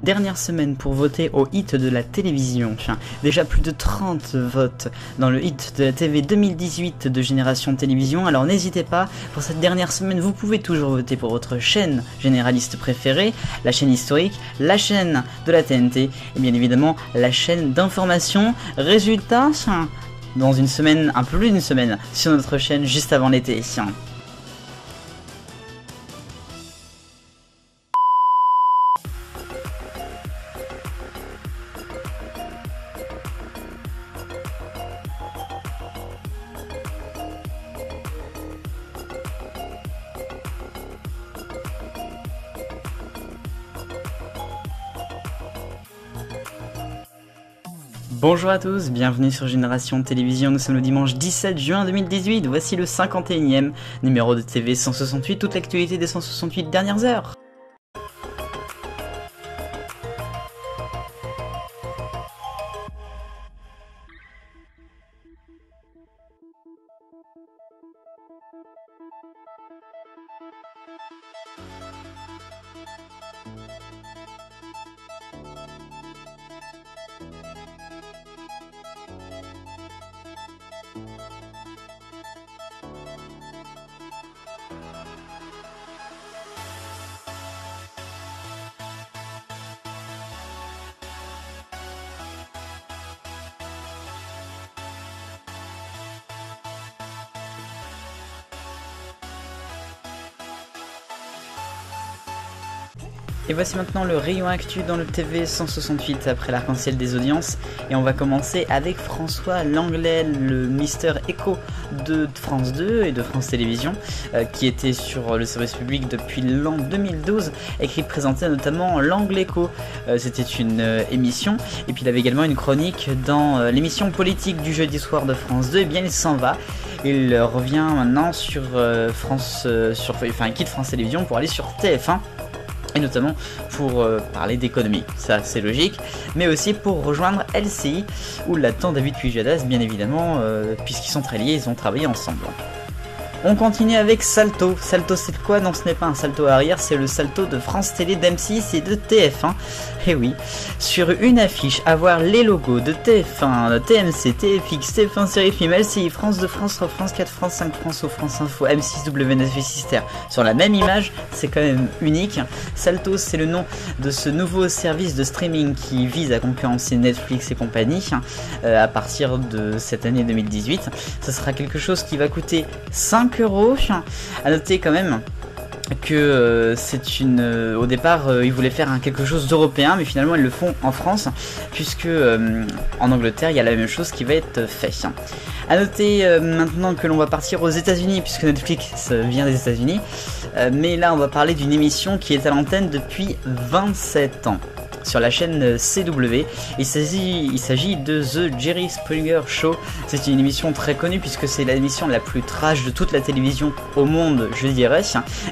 Dernière semaine pour voter au hit de la télévision. Déjà plus de 30 votes dans le hit de la TV 2018 de Génération Télévision. Alors n'hésitez pas, pour cette dernière semaine, vous pouvez toujours voter pour votre chaîne généraliste préférée, la chaîne historique, la chaîne de la TNT et bien évidemment la chaîne d'information. Résultat, dans une semaine, un peu plus d'une semaine, sur notre chaîne juste avant l'été. Bonjour à tous, bienvenue sur Génération Télévision, nous sommes le dimanche 17 juin 2018, voici le 51e numéro de TV 168, toute l'actualité des 168 dernières heures. Et voici maintenant le rayon actu dans le TV 168 après l'arc-en-ciel des audiences. Et on va commencer avec François Langlais, le Mister Echo de France 2 et de France Télévisions, qui était sur le service public depuis l'an 2012 et qui présentait notamment l'Angle Echo. C'était une émission. Et puis il avait également une chronique dans l'émission politique du jeudi soir de France 2. Et bien il s'en va. Il revient maintenant sur il quitte France Télévisions pour aller sur TF1. Et notamment pour parler d'économie, ça c'est logique, mais aussi pour rejoindre LCI, où l'attend David Pujadas, bien évidemment, puisqu'ils sont très liés, ils ont travaillé ensemble. On continue avec Salto. Salto c'est quoi? Non, ce n'est pas un salto arrière, c'est le salto de France Télé, d'M6 et de TF1. Et oui, sur une affiche, avoir les logos de TF1, TMC, TFX, TF1 Série Film, LCI, France 2, France 3, France 4, France 5, France O, France Info, M6, W9 et Sister sur la même image, c'est quand même unique. Salto, c'est le nom de ce nouveau service de streaming qui vise à concurrencer Netflix et compagnie à partir de cette année 2018. Ce sera quelque chose qui va coûter 5 €. À noter quand même que au départ ils voulaient faire quelque chose d'européen, mais finalement ils le font en France, puisque en Angleterre il y a la même chose qui va être fait. À noter maintenant que l'on va partir aux États-Unis, puisque Netflix vient des États-Unis, mais là on va parler d'une émission qui est à l'antenne depuis 27 ans. Sur la chaîne CW, il s'agit de The Jerry Springer Show. C'est une émission très connue puisque c'est l'émission la plus trash de toute la télévision au monde, je dirais.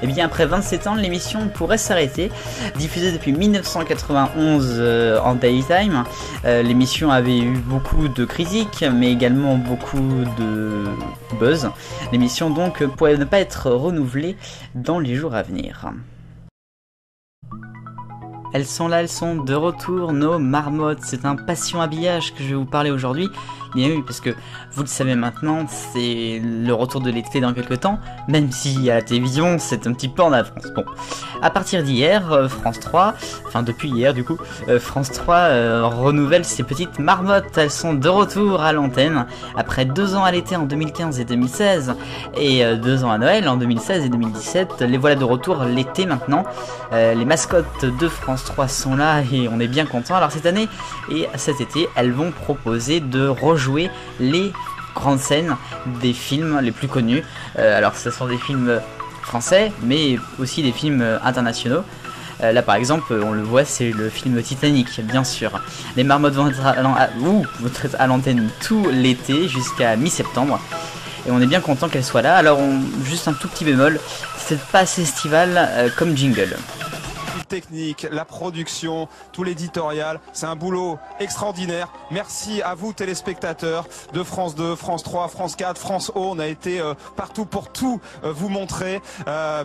Et bien après 27 ans, l'émission pourrait s'arrêter. Diffusée depuis 1991 en daytime, l'émission avait eu beaucoup de critiques, mais également beaucoup de buzz. L'émission donc pourrait ne pas être renouvelée dans les jours à venir. Elles sont là, elles sont de retour, nos marmottes. C'est un passion habillage que je vais vous parler aujourd'hui. Bien oui, parce que vous le savez maintenant, c'est le retour de l'été dans quelques temps, même si à la télévision c'est un petit peu en avance. Bon, à partir d'hier, France 3, enfin depuis hier du coup, France 3 renouvelle ses petites marmottes. Elles sont de retour à l'antenne, après 2 ans à l'été en 2015 et 2016, et 2 ans à Noël en 2016 et 2017. Les voilà de retour l'été maintenant. Les mascottes de France 3 sont là et on est bien content. Alors cette année et cet été, elles vont proposer de rejouer les grandes scènes des films les plus connus. Alors ce sont des films français, mais aussi des films internationaux. Là par exemple, on le voit, c'est le film Titanic, bien sûr. Les marmottes vont être à l'antenne tout l'été jusqu'à mi-septembre. Et on est bien content qu'elles soient là. Alors juste un tout petit bémol, c'est pas assez estival comme jingle. l'équipe technique, la production, tout l'éditorial. C'est un boulot extraordinaire. Merci à vous téléspectateurs de France 2, France 3, France 4, France O. On a été partout pour tout vous montrer.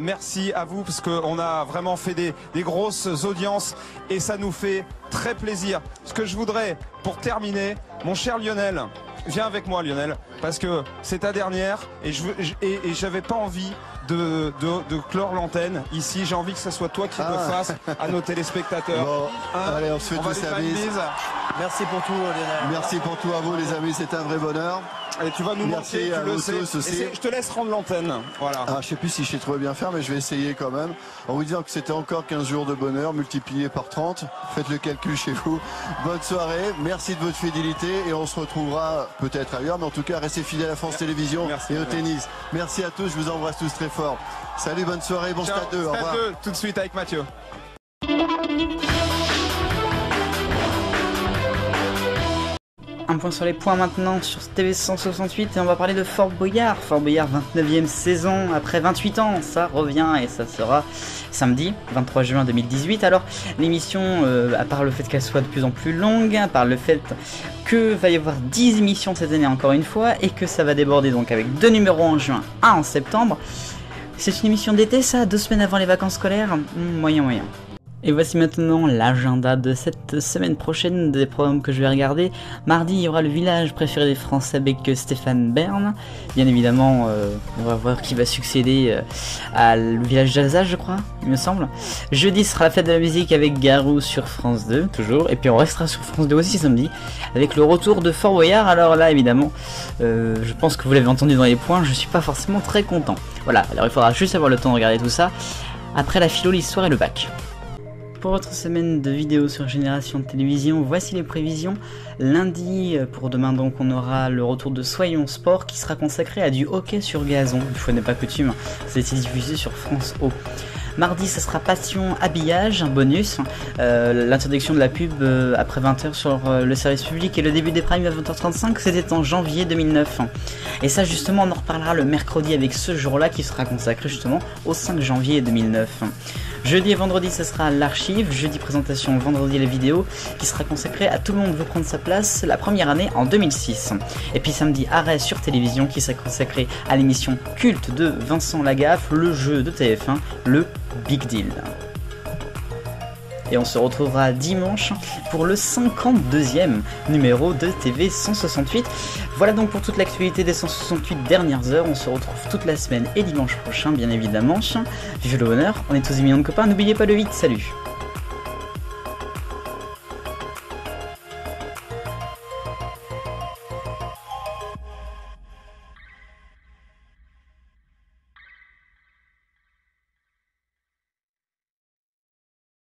Merci à vous parce qu'on a vraiment fait des grosses audiences et ça nous fait très plaisir. Ce que je voudrais, pour terminer, mon cher Lionel, viens avec moi Lionel, parce que c'est ta dernière et j'avais pas envie de clore l'antenne ici. J'ai envie que ce soit toi qui le fasses à nos téléspectateurs. Bon, allez, on se fait tous la bise. Merci pour tout Lionel. Merci pour tout à vous les amis, c'est un vrai bonheur. Et tu vas nous manquer, tu le sais. Je te laisse rendre l'antenne. Voilà. Je sais plus si je sais trop bien faire, mais je vais essayer quand même. En vous disant que c'était encore 15 jours de bonheur multiplié par 30. Faites le calcul chez vous. Bonne soirée, merci de votre fidélité et on se retrouvera peut-être ailleurs, mais en tout cas restez fidèles à France Télévisions et au tennis. Merci à tous, je vous embrasse tous très fort. Salut, bonne soirée, bon Stade 2. Au revoir. Stade 2, tout de suite avec Mathieu. Un point sur les points maintenant sur TV 168 et on va parler de Fort Boyard. Fort Boyard, 29e saison après 28 ans, ça revient et ça sera samedi 23 juin 2018. Alors l'émission, à part le fait qu'elle soit de plus en plus longue, à part le fait que va y avoir 10 émissions cette année encore une fois et que ça va déborder donc avec 2 numéros en juin, 1 en septembre, c'est une émission d'été ça, 2 semaines avant les vacances scolaires, moyen. Et voici maintenant l'agenda de cette semaine prochaine des programmes que je vais regarder. Mardi, il y aura le village préféré des Français avec Stéphane Bern. Bien évidemment, on va voir qui va succéder à le village d'Alsace, je crois, il me semble. Jeudi sera la fête de la musique avec Garou sur France 2, toujours. Et puis on restera sur France 2 aussi samedi, avec le retour de Fort Boyard. Alors là, évidemment, je pense que vous l'avez entendu dans les points, je suis pas forcément très content. Voilà, alors il faudra juste avoir le temps de regarder tout ça après la philo, l'histoire et le bac. Pour votre semaine de vidéos sur Génération Télévision, voici les prévisions. Lundi, pour demain donc, on aura le retour de Soyons Sport qui sera consacré à du hockey sur gazon. Une fois n'est pas coutume, ça a été diffusé sur France O. Mardi, ça sera Passion Habillage, un bonus, l'introduction de la pub après 20h sur le service public et le début des primes à 20h35, c'était en janvier 2009. Et ça justement, on en reparlera le mercredi avec ce jour-là qui sera consacré justement au 5 janvier 2009. Jeudi et vendredi, ce sera l'archive, jeudi présentation, vendredi la vidéo, qui sera consacrée à Tout le monde veut prendre sa place, la première année en 2006. Et puis samedi, arrêt sur télévision, qui sera consacré à l'émission culte de Vincent Lagaffe, le jeu de TF1, le Big Deal. Et on se retrouvera dimanche pour le 52e numéro de TV 168. Voilà donc pour toute l'actualité des 168 dernières heures. On se retrouve toute la semaine et dimanche prochain, bien évidemment. Vive le bonheur, on est tous des millions de copains, n'oubliez pas le 8, salut!